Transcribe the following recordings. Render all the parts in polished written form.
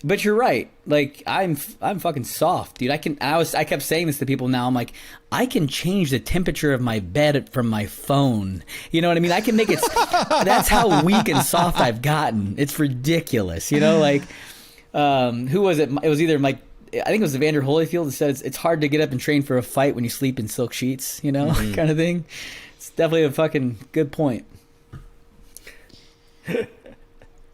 But you're right. Like I'm fucking soft, dude. I kept saying this to people now. I'm like, I can change the temperature of my bed from my phone. You know what I mean? I can make it. That's how weak and soft I've gotten. It's ridiculous. You know, like who was it? It was either Mike. I think it was Evander Holyfield that said it's hard to get up and train for a fight when you sleep in silk sheets. You know, kind of thing. It's definitely a fucking good point.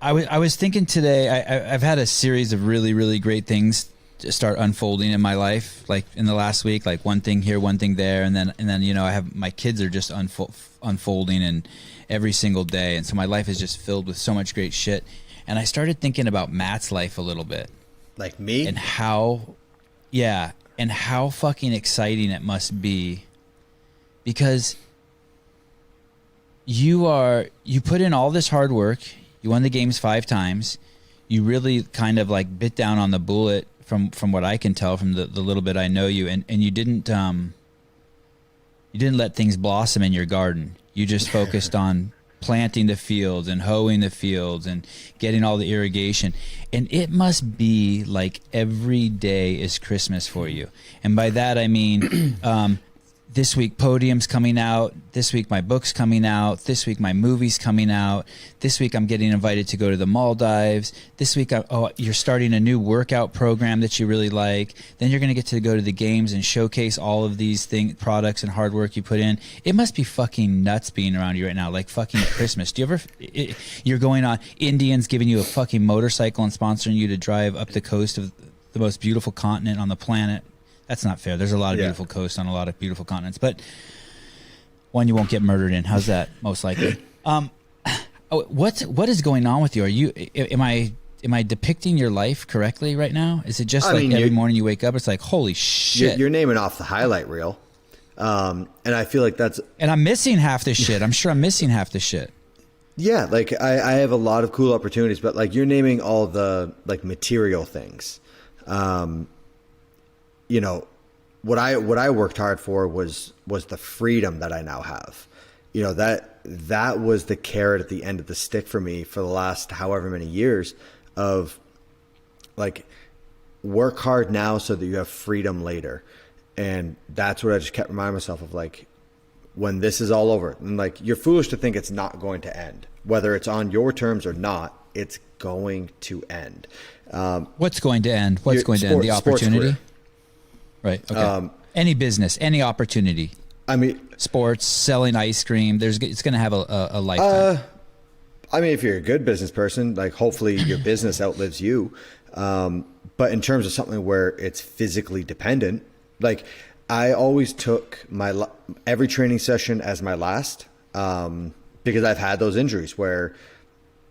I was thinking today, I've had a series of really, really great things to start unfolding in my life, like in the last week, like one thing here, one thing there. And then, you know, I have, my kids are just unfolding and every single day. And so my life is just filled with so much great shit. And I started thinking about Matt's life a little bit. Like me? And how fucking exciting it must be, because you put in all this hard work. You won the games 5 times. You really kind of like bit down on the bullet from what I can tell from the little bit I know you, and you didn't let things blossom in your garden. You just focused on planting the fields and hoeing the fields and getting all the irrigation. And it must be like every day is Christmas for you. And by that I mean this week Podium's coming out, this week my book's coming out, this week my movie's coming out, this week I'm getting invited to go to the Maldives, this week you're starting a new workout program that you really like, then you're going to get to go to the games and showcase all of these products and hard work you put in. It must be fucking nuts being around you right now, like fucking Christmas. Do you ever, you're going on, Indians giving you a fucking motorcycle and sponsoring you to drive up the coast of the most beautiful continent on the planet. That's not fair. There's a lot of beautiful coasts on a lot of beautiful continents, but one you won't get murdered in. How's that? Most likely. What is going on with you? Am I depicting your life correctly right now? Is it just every morning you wake up, it's like, holy shit. You're naming off the highlight reel. And I feel like that's... And I'm missing half the shit. I'm sure I'm missing half the shit. Yeah. Like I have a lot of cool opportunities, but like you're naming all the like material things. You know, what I worked hard for was the freedom that I now have. You know, that was the carrot at the end of the stick for me for the last however many years of like work hard now so that you have freedom later. And that's what I just kept reminding myself of, like, when this is all over, and like, you're foolish to think it's not going to end, whether it's on your terms or not, it's going to end. What's going to end? What's going to end? The opportunity? Right. Okay. Any business, any opportunity. I mean, sports, selling ice cream. It's going to have a lifetime. I mean, if you're a good business person, like hopefully your business outlives you. But in terms of something where it's physically dependent, like I always took every training session as my last, because I've had those injuries where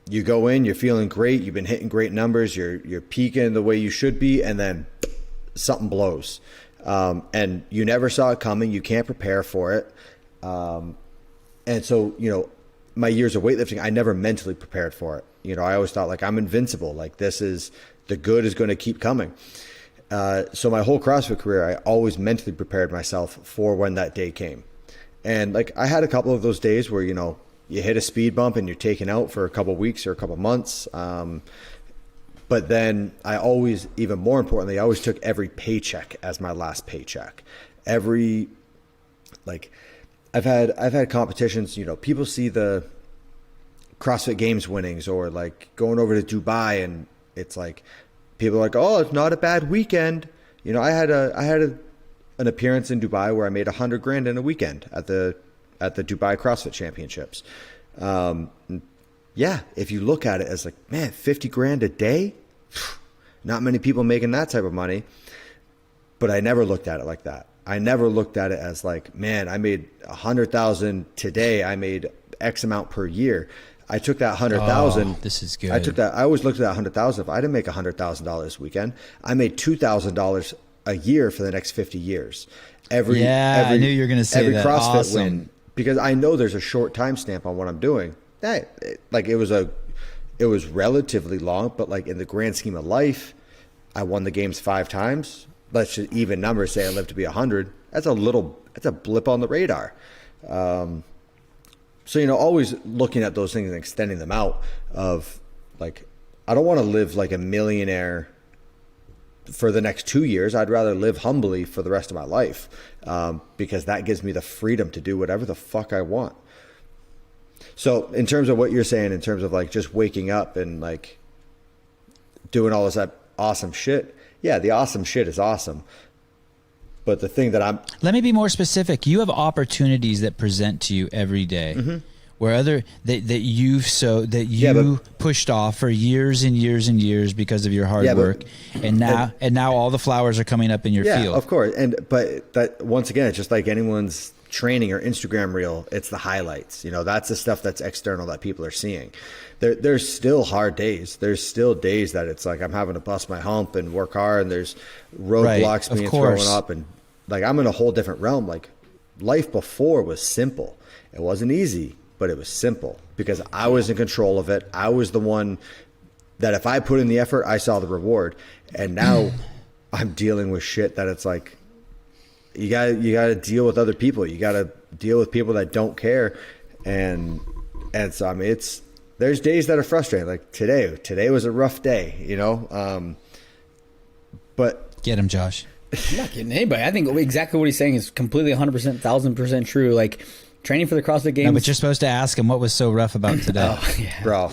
you go in, you're feeling great, you've been hitting great numbers, you're peaking the way you should be, and then something blows. And you never saw it coming. You can't prepare for it. And so, you know, my years of weightlifting, I never mentally prepared for it. You know, I always thought like I'm invincible. Like the good is going to keep coming. So my whole CrossFit career, I always mentally prepared myself for when that day came. And like, I had a couple of those days where, you know, you hit a speed bump and you're taken out for a couple of weeks or a couple of months. But then I always, even more importantly, I always took every paycheck as my last paycheck. Like I've had competitions, you know, people see the CrossFit Games winnings or like going over to Dubai, and it's like, people are like, oh, it's not a bad weekend. You know, I had an appearance in Dubai where I made $100,000 in a weekend at the Dubai CrossFit Championships. Yeah, if you look at it as like, man, $50,000 a day, not many people making that type of money. But I never looked at it like that. I never looked at it as like, man, I made $100,000 today. I made X amount per year. I took that $100,000. This is good. I always looked at that $100,000. If I didn't make $100,000 this weekend, I made $2,000 a year for the next 50 years. I knew you were going to say every that. CrossFit Awesome. win, because I know there's a short time stamp on what I'm doing. Like it was relatively long, but like in the grand scheme of life, I won the games 5 times. Let's just even numbers, say I live to be 100. That's a blip on the radar. So, you know, always looking at those things and extending them out of like, I don't want to live like a millionaire for the next 2 years. I'd rather live humbly for the rest of my life, because that gives me the freedom to do whatever the fuck I want. So in terms of what you're saying, in terms of like just waking up and like doing all this awesome shit, yeah, the awesome shit is awesome. But the thing that Let me be more specific. You have opportunities that present to you every day, where that you pushed off for years and years and years because of your hard work, and now all the flowers are coming up in your field. Yeah, of course. But that, once again, it's just like anyone's training or Instagram reel. It's the highlights. You know, that's the stuff that's external that people are seeing. There's still hard days. There's still days that it's like I'm having to bust my hump and work hard, and there's roadblocks being thrown up, and like I'm in a whole different realm. Like life before was simple. It wasn't easy, but it was simple because I was in control of it. I was the one that if I put in the effort, I saw the reward. And now I'm dealing with shit that it's like you gotta deal with other people. You gotta deal with people that don't care. And so I mean there's days that are frustrating. Like today was a rough day, you know? But get him, Josh. I'm not kidding anybody. I think exactly what he's saying is completely 100%, 1000% true. Like training for the CrossFit Games. No, but you're supposed to ask him what was so rough about today. Oh, yeah. bro,